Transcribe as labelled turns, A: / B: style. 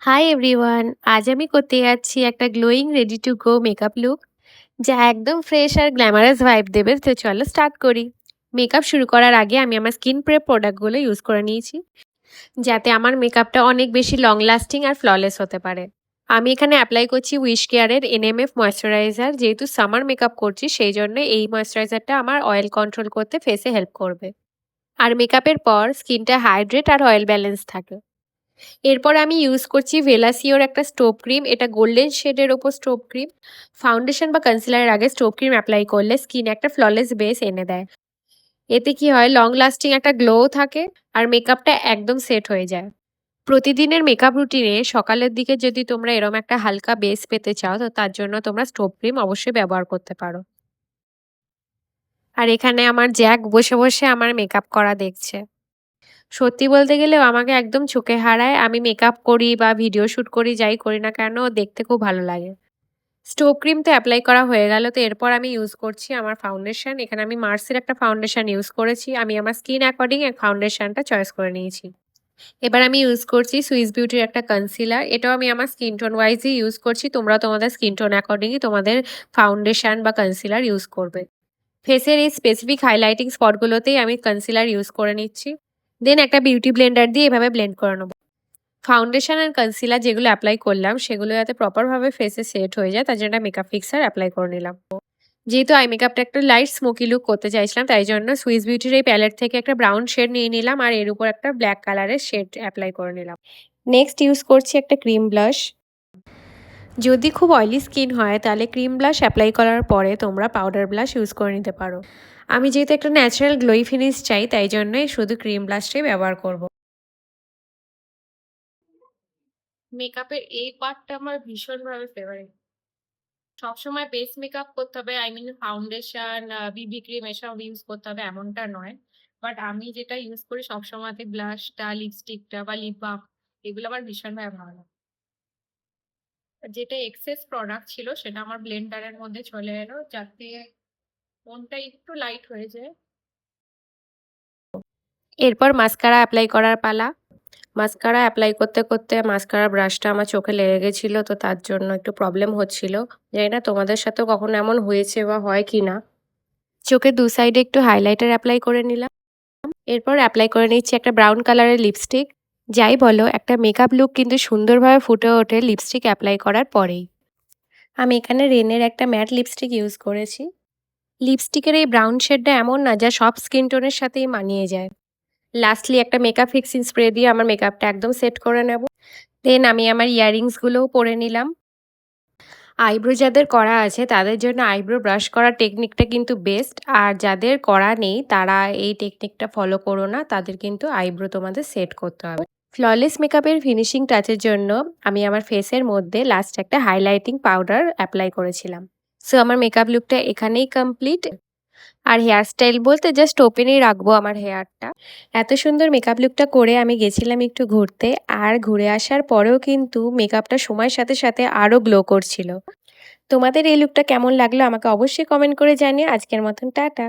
A: Hi everyone, আজ আমি করতে যাচ্ছি একটা glowing ready to go makeup look যা একদম ফ্রেশ আর গ্ল্যামারাস ভাইব দেবে। তো চলো স্টার্ট করি। মেকআপ শুরু করার আগে আমি আমার স্কিন প্রেপ প্রোডাক্টগুলো ইউজ করে নিয়েছি যাতে আমার মেকআপটা অনেক বেশি লং লাস্টিং আর ফ্ললেস হতে পারে। আমি এখানে অ্যাপ্লাই করছি উইশ কেয়ারের এনএমএফ ময়শ্চারাইজার। যেহেতু সামার মেকআপ করছি সেই জন্য এই ময়শ্চারাইজারটা আমার অয়েল কন্ট্রোল করতে ফেসে হেল্প করবে আর মেকআপের পর স্কিনটা হাইড্রেট আর অয়েল ব্যালেন্স থাকে। এরপর আমি ইউজ করছি ভেলাসিওর একটা স্টোভ ক্রিম। এটা গোল্ডেন শেডের ওপর স্টোভ ক্রিম। ফাউন্ডেশন বা কনসিলারের আগে স্টোভ ক্রিম অ্যাপ্লাই করলে স্কিন একটা ফ্ললেস বেস এনে দেয়। এতে কি হয়, লং লাস্টিং একটা গ্লো থাকে আর মেকআপটা একদম সেট হয়ে যায়। প্রতিদিনের মেকআপ রুটিনে সকালের দিকে যদি তোমরা এরম একটা হালকা বেস পেতে চাও তো তার জন্য তোমরা স্টোভ ক্রিম অবশ্যই ব্যবহার করতে পারো। আর এখানে আমার জ্যাক বসে বসে আমার মেকআপ করা দেখছে। সত্যি বলতে গেলেও আমাকে একদম চোখে হারায়। আমি মেকআপ করি বা ভিডিও শুট করি, যাই করি না কেন দেখতে খুব ভালো লাগে। স্টোভ ক্রিম তো অ্যাপ্লাই করা হয়ে গেল। তো এরপর আমি ইউজ করছি আমার ফাউন্ডেশন। এখানে আমি মার্সের একটা ফাউন্ডেশন ইউজ করেছি। আমি আমার স্কিন অ্যাকর্ডিং এই ফাউন্ডেশনটা চয়েস করে নিয়েছি। এবার আমি ইউজ করছি সুইস বিউটির একটা কনসিলার। এটাও আমি আমার স্কিন টোন ওয়াইজই ইউজ করছি। তোমরা তোমাদের স্কিন টোন অ্যাকর্ডিংই তোমাদের ফাউন্ডেশন বা কনসিলার ইউজ করবে। ফেসের এই স্পেসিফিক হাইলাইটিং স্পটগুলোতেই আমি কনসিলার ইউজ করে নিচ্ছি। দেন একটা বিউটি ব্লেন্ডার দিয়ে এভাবে ব্লেন্ড করে নেবো। ফাউন্ডেশন আর কনসিলার যেগুলো অ্যাপ্লাই করলাম সেগুলো যাতে প্রপারভাবে ফেসে সেট হয়ে যায় তার জন্য মেকআপ ফিক্সার অ্যাপ্লাই করে নিলাম। যেহেতু আই মেকআপটা একটা লাইট স্মোকি লুক করতে চাইছিলাম তাই জন্য সুইস বিউটির এই প্যালেট থেকে একটা ব্রাউন শেড নিয়ে নিলাম আর এর উপর একটা ব্ল্যাক কালারের শেড অ্যাপ্লাই করে নিলাম। নেক্সট ইউজ করছি একটা ক্রিম ব্লাশ। যদি খুব অয়েলি স্কিন হয় তাহলে ক্রিম ব্লাশ অ্যাপ্লাই করার পরে তোমরা পাউডার ব্লাশ ইউজ করে নিতে পারো। আমি যেহেতু একটা ন্যাচারাল গ্লোই ফিনিশ চাই তাই জন্যই শুধু ক্রিম ব্লাশটাই ব্যবহার করব। মেকআপের এই পার্টটা আমার ভীষণভাবে ফেভারিট। সবসময় বেস মেকআপ করতে হবে, I mean foundation, BB cream এসব ইউজ করতে হবে এমনটা নয়। বাট আমি যেটা ইউজ করি সবসময়তে ব্লাশটা, লিপস্টিকটা বা লিপ বাম, এগুলো আমার ভীষণভাবে ভালো লাগে। আর যেটা এক্সেস প্রোডাক্ট ছিল সেটা আমার ব্লেন্ডারের মধ্যে চলে এলো যাতে মনটা একটু লাইট হয়ে যায়। এরপর মাস্কারা অ্যাপ্লাই করার পালা। মাস্কারা অ্যাপ্লাই করতে করতে মাস্কারা ব্রাশটা আমার চোখে লেগে গেছিলো, তো তার জন্য একটু প্রবলেম হচ্ছিল। জানি না তোমাদের সাথেও কখনো এমন হয়েছে বা হয় কি না। চোখের দু সাইডে একটু হাইলাইটার অ্যাপ্লাই করে নিলাম। এরপর অ্যাপ্লাই করে নিচ্ছি একটা ব্রাউন কালারের লিপস্টিক। যাই বলো, একটা মেকআপ লুক কিন্তু সুন্দরভাবে ফুটে ওঠে লিপস্টিক অ্যাপ্লাই করার পরেই। আমি এখানে রেনের একটা ম্যাট লিপস্টিক ইউজ করেছি। লিপস্টিকের এই ব্রাউন শেডটা এমন না যা সব স্কিন টোনের সাথেই মানিয়ে যায়। লাস্টলি একটা মেকআপ ফিক্সিং স্প্রে দিয়ে আমার মেকআপটা একদম সেট করে নেব। দেন আমি আমার ইয়াররিংসগুলোও পরে নিলাম। আইব্রো যাদের করা আছে তাদের জন্য আইব্রো ব্রাশ করার টেকনিকটা কিন্তু বেস্ট। আর যাদের করা নেই তারা এই টেকনিকটা ফলো করো না, তাদের কিন্তু আইব্রো তোমাদের সেট করতে হবে। ফ্ললেস মেকআপের ফিনিশিং টাচের জন্য আমি আমার ফেসের মধ্যে লাস্ট একটা হাইলাইটিং পাউডার অ্যাপ্লাই করেছিলাম। সো আমার মেকআপ লুকটা এখানেই কমপ্লিট। আর হেয়ার স্টাইল বলতে জাস্ট ওপেনেই রাখবো আমার হেয়ারটা। এত সুন্দর মেকআপ লুকটা করে আমি গেছিলাম একটু ঘুরতে, আর ঘুরে আসার পরেও কিন্তু মেকআপটা সময়ের সাথে সাথে আরও গ্লো করছিল। তোমাদের এই লুকটা কেমন লাগলো আমাকে অবশ্যই কমেন্ট করে জানিও। আজকের মতন টাটা।